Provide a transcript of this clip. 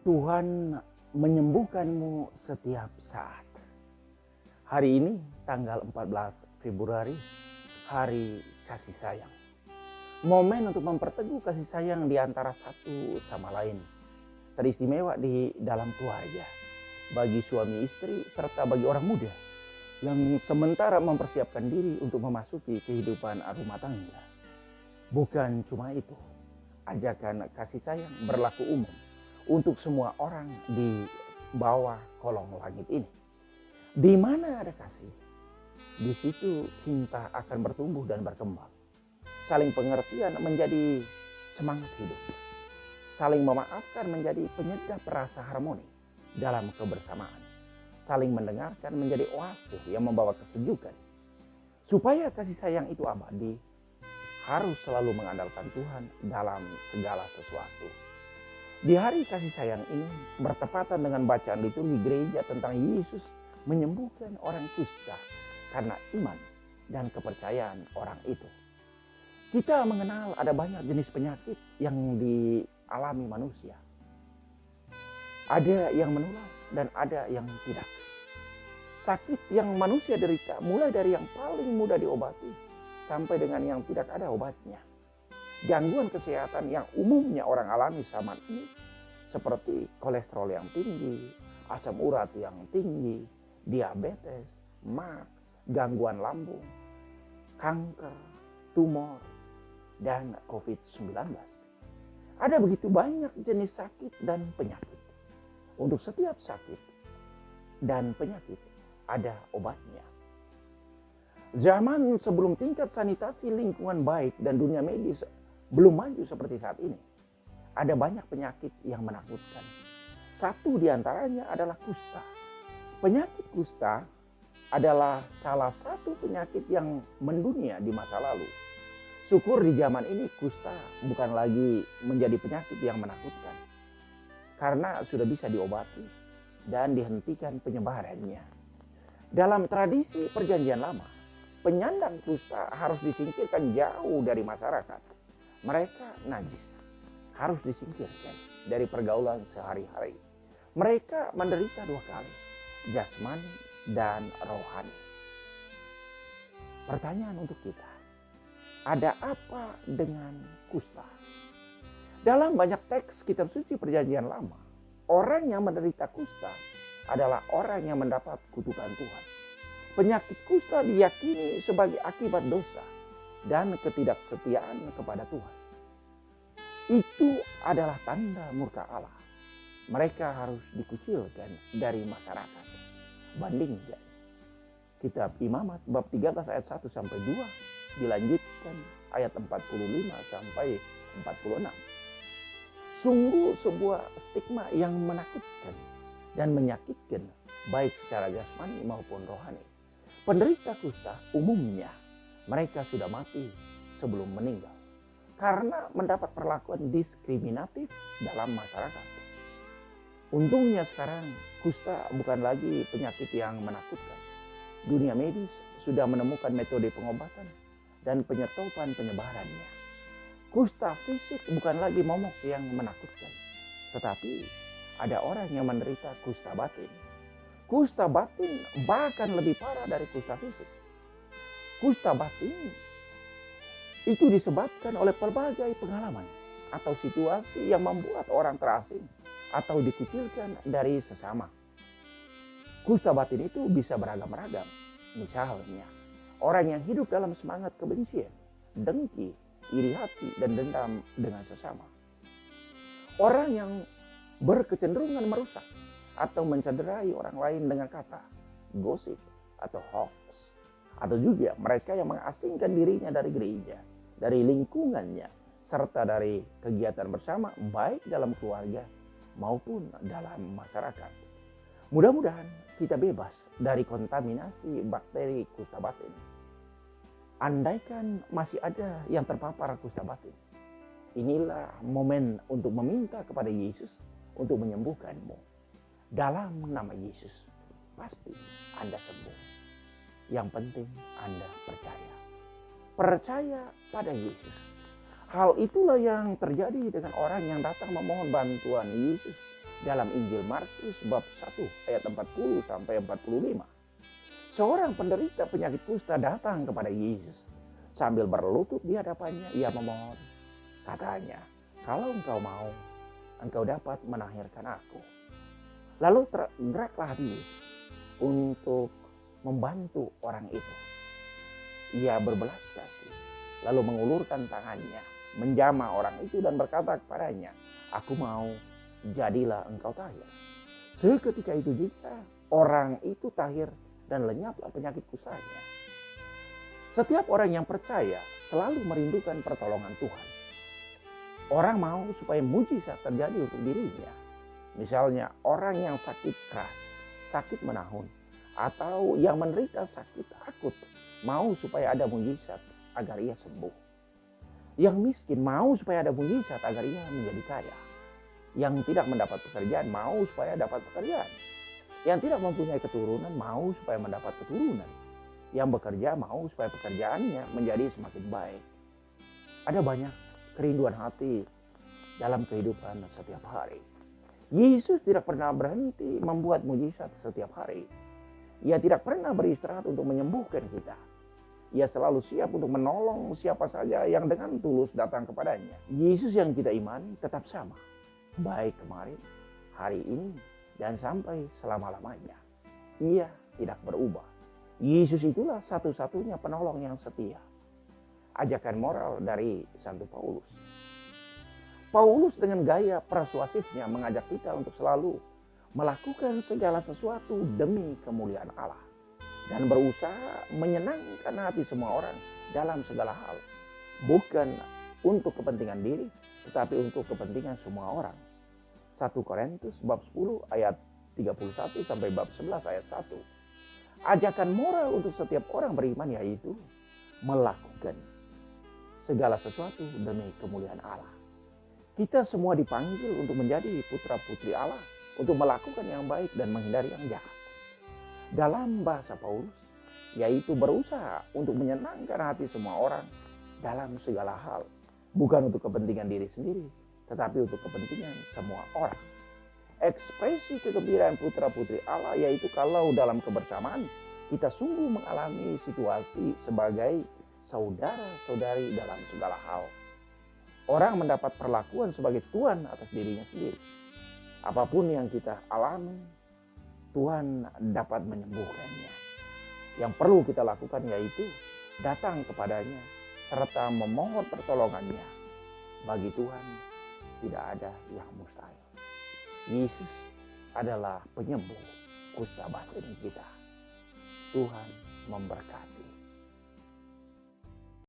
Tuhan menyembuhkanmu setiap saat. Hari ini tanggal 14 Februari, hari kasih sayang. Momen untuk memperteguh kasih sayang di antara satu sama lain. Teristimewa di dalam keluarga. Bagi suami istri serta bagi orang muda yang sementara mempersiapkan diri untuk memasuki kehidupan rumah tangga. Bukan cuma itu, ajakan kasih sayang berlaku umum untuk semua orang di bawah kolong langit ini. Di mana ada kasih, di situ cinta akan bertumbuh dan berkembang. Saling pengertian menjadi semangat hidup. Saling memaafkan menjadi penyedap rasa harmoni dalam kebersamaan. Saling mendengarkan menjadi oasis yang membawa kesejukan. Supaya kasih sayang itu abadi, harus selalu mengandalkan Tuhan dalam segala sesuatu. Di hari kasih sayang ini bertepatan dengan bacaan liturgi gereja tentang Yesus menyembuhkan orang kusta karena iman dan kepercayaan orang itu. Kita mengenal ada banyak jenis penyakit yang dialami manusia. Ada yang menular dan ada yang tidak. Sakit yang manusia derita mulai dari yang paling mudah diobati sampai dengan yang tidak ada obatnya. Gangguan kesehatan yang umumnya orang alami zaman ini seperti kolesterol yang tinggi, asam urat yang tinggi, diabetes, MAC, gangguan lambung, kanker, tumor, dan COVID-19. Ada begitu banyak jenis sakit dan penyakit. Untuk setiap sakit dan penyakit ada obatnya. Zaman sebelum tingkat sanitasi lingkungan baik dan dunia medis belum maju seperti saat ini, ada banyak penyakit yang menakutkan. Satu di antaranya adalah kusta. Penyakit kusta adalah salah satu penyakit yang mendunia di masa lalu. Syukur di zaman ini kusta bukan lagi menjadi penyakit yang menakutkan, karena sudah bisa diobati dan dihentikan penyebarannya. Dalam tradisi perjanjian lama, penyandang kusta harus disingkirkan jauh dari masyarakat. Mereka najis, harus disingkirkan dari pergaulan sehari-hari. Mereka menderita dua kali, jasmani dan rohani. Pertanyaan untuk kita, ada apa dengan kusta? Dalam banyak teks kitab suci perjanjian lama, orang yang menderita kusta adalah orang yang mendapat kutukan Tuhan. Penyakit kusta diyakini sebagai akibat dosa dan ketidaksetiaan kepada Tuhan. Itu adalah tanda murka Allah. Mereka harus dikucilkan dari masyarakat. Bandingkan kitab Imamat bab 13 ayat 1 sampai 2 dilanjutkan ayat 45 sampai 46. Sungguh sebuah stigma yang menakutkan dan menyakitkan baik secara jasmani maupun rohani. Penderita kusta umumnya mereka sudah mati sebelum meninggal karena mendapat perlakuan diskriminatif dalam masyarakat. Untungnya sekarang kusta bukan lagi penyakit yang menakutkan. Dunia medis sudah menemukan metode pengobatan dan penyetopan penyebarannya. Kusta fisik bukan lagi momok yang menakutkan, tetapi ada orang yang menderita kusta batin. Kusta batin bahkan lebih parah dari kusta fisik. Kusta batin itu disebabkan oleh berbagai pengalaman atau situasi yang membuat orang terasing atau dikucilkan dari sesama. Kusta batin itu bisa beragam-ragam. Misalnya, orang yang hidup dalam semangat kebencian, dengki, iri hati, dan dendam dengan sesama. Orang yang berkecenderungan merusak atau mencederai orang lain dengan kata, gosip, atau hoax. Atau juga mereka yang mengasingkan dirinya dari gereja, dari lingkungannya, serta dari kegiatan bersama baik dalam keluarga maupun dalam masyarakat. Mudah-mudahan kita bebas dari kontaminasi bakteri kusta batin. Andaikan masih ada yang terpapar kusta batin, inilah momen untuk meminta kepada Yesus untuk menyembuhkanmu. Dalam nama Yesus, pasti Anda sembuh. Yang penting Anda percaya. Percaya pada Yesus. Hal itulah yang terjadi dengan orang yang datang memohon bantuan Yesus dalam Injil Markus bab 1 ayat 40 sampai 45. Seorang penderita penyakit kusta datang kepada Yesus. Sambil berlutut di hadapannya, ia memohon. Katanya, kalau engkau mau, engkau dapat menahirkan aku. Lalu tergeraklah dia untuk membantu orang itu. Ia berbelas kasih, lalu mengulurkan tangannya, menjamah orang itu dan berkata kepadanya, aku mau, jadilah engkau tahir. Seketika itu juga orang itu tahir dan lenyaplah penyakit kustanya. Setiap orang yang percaya selalu merindukan pertolongan Tuhan. Orang mau supaya mujizat terjadi untuk dirinya. Misalnya orang yang sakit keras, sakit menahun, atau yang menderita sakit akut, mau supaya ada mujizat agar ia sembuh. Yang miskin mau supaya ada mujizat agar ia menjadi kaya. Yang tidak mendapat pekerjaan mau supaya dapat pekerjaan. Yang tidak mempunyai keturunan mau supaya mendapat keturunan. Yang bekerja mau supaya pekerjaannya menjadi semakin baik. Ada banyak kerinduan hati dalam kehidupan setiap hari. Yesus tidak pernah berhenti membuat mujizat setiap hari. Ia tidak pernah beristirahat untuk menyembuhkan kita. Ia selalu siap untuk menolong siapa saja yang dengan tulus datang kepadanya. Yesus yang kita imani tetap sama. Baik kemarin, hari ini, dan sampai selama-lamanya. Ia tidak berubah. Yesus itulah satu-satunya penolong yang setia. Ajakan moral dari Santo Paulus. Paulus dengan gaya persuasifnya mengajak kita untuk selalu melakukan segala sesuatu demi kemuliaan Allah. Dan berusaha menyenangkan hati semua orang dalam segala hal. Bukan untuk kepentingan diri, tetapi untuk kepentingan semua orang. 1 Korintus bab 10 ayat 31 sampai bab 11 ayat 1. Ajakan moral untuk setiap orang beriman yaitu melakukan segala sesuatu demi kemuliaan Allah. Kita semua dipanggil untuk menjadi putra-putri Allah, untuk melakukan yang baik dan menghindari yang jahat. Dalam bahasa Paulus, yaitu berusaha untuk menyenangkan hati semua orang dalam segala hal. Bukan untuk kepentingan diri sendiri, tetapi untuk kepentingan semua orang. Ekspresi kegembiraan putra-putri Allah yaitu kalau dalam kebersamaan kita sungguh mengalami situasi sebagai saudara-saudari dalam segala hal. Orang mendapat perlakuan sebagai Tuhan atas dirinya sendiri. Apapun yang kita alami, Tuhan dapat menyembuhkannya. Yang perlu kita lakukan yaitu datang kepadanya serta memohon pertolongannya. Bagi Tuhan tidak ada yang mustahil. Yesus adalah penyembuh kusta batin kita. Tuhan memberkati.